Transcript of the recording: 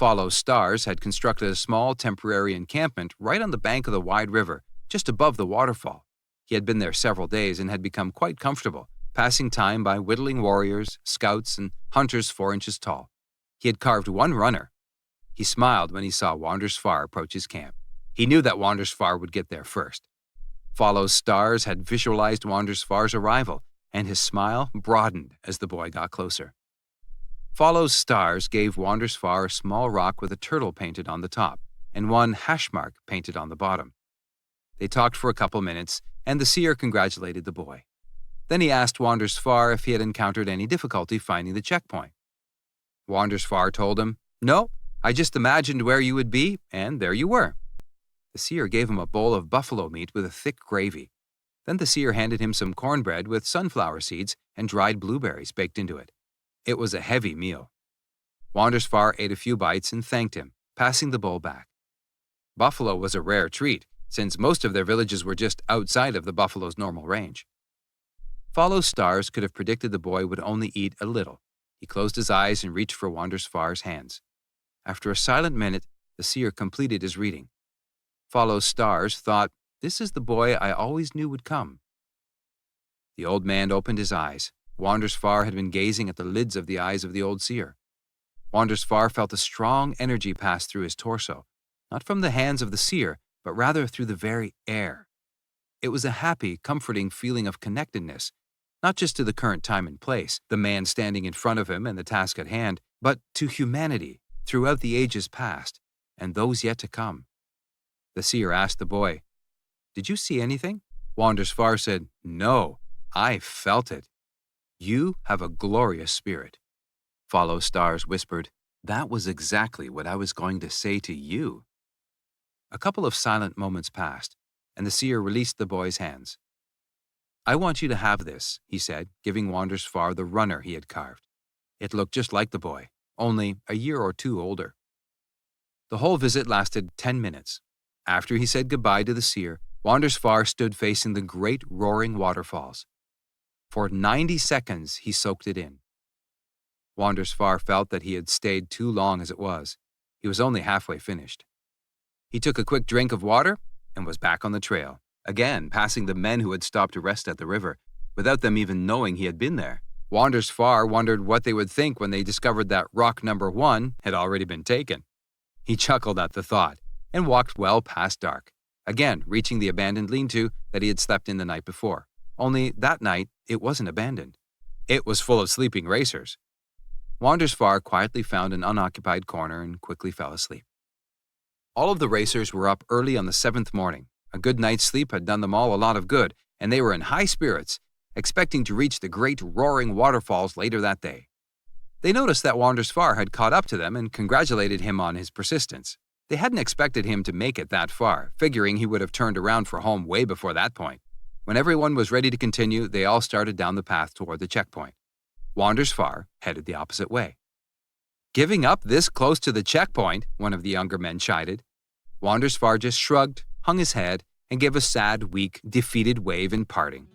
Follow Stars had constructed a small temporary encampment right on the bank of the wide river, just above the waterfall. He had been there several days and had become quite comfortable, passing time by whittling warriors, scouts, and hunters 4 inches tall. He had carved one runner. He smiled when he saw Wander's Far approach his camp. He knew that Wander's Far would get there first. Follow Stars had visualized Wander's Far's arrival, and his smile broadened as the boy got closer. Follow Stars gave Wander's Far a small rock with a turtle painted on the top and one hash mark painted on the bottom. They talked for a couple minutes, and the seer congratulated the boy. Then he asked Wander's Far if he had encountered any difficulty finding the checkpoint. Wander's Far told him, "No, I just imagined where you would be, and there you were." The seer gave him a bowl of buffalo meat with a thick gravy. Then the seer handed him some cornbread with sunflower seeds and dried blueberries baked into it. It was a heavy meal. Wander's Far ate a few bites and thanked him, passing the bowl back. Buffalo was a rare treat, since most of their villages were just outside of the buffalo's normal range. Follow Stars could have predicted the boy would only eat a little. He closed his eyes and reached for Wander's Far's hands. After a silent minute, the seer completed his reading. Follow Stars thought, "This is the boy I always knew would come." The old man opened his eyes. Wander's Far had been gazing at the lids of the eyes of the old seer. Wander's Far felt a strong energy pass through his torso, not from the hands of the seer, but rather through the very air. It was a happy, comforting feeling of connectedness, not just to the current time and place, the man standing in front of him and the task at hand, but to humanity throughout the ages past and those yet to come. The seer asked the boy, "Did you see anything?" Wander's Far said, "No, I felt it. You have a glorious spirit." Follow Stars whispered, "That was exactly what I was going to say to you." A couple of silent moments passed, and the seer released the boy's hands. "I want you to have this," he said, giving Wander's Far the runner he had carved. It looked just like the boy, only a year or two older. The whole visit lasted 10 minutes. After he said goodbye to the seer, Wander's Far stood facing the great roaring waterfalls. For 90 seconds, he soaked it in. Wander's Far felt that he had stayed too long as it was. He was only halfway finished. He took a quick drink of water and was back on the trail, again passing the men who had stopped to rest at the river, without them even knowing he had been there. Wander's Far wondered what they would think when they discovered that rock number 1 had already been taken. He chuckled at the thought and walked well past dark, again reaching the abandoned lean-to that he had slept in the night before. Only that night, it wasn't abandoned. It was full of sleeping racers. Wander's Far quietly found an unoccupied corner and quickly fell asleep. All of the racers were up early on the 7th morning. A good night's sleep had done them all a lot of good, and they were in high spirits, expecting to reach the great roaring waterfalls later that day. They noticed that Wander's Far had caught up to them and congratulated him on his persistence. They hadn't expected him to make it that far, figuring he would have turned around for home way before that point. When everyone was ready to continue, they all started down the path toward the checkpoint. Wander's Far headed the opposite way. "Giving up this close to the checkpoint," one of the younger men chided. Wander's Far just shrugged, hung his head, and gave a sad, weak, defeated wave in parting.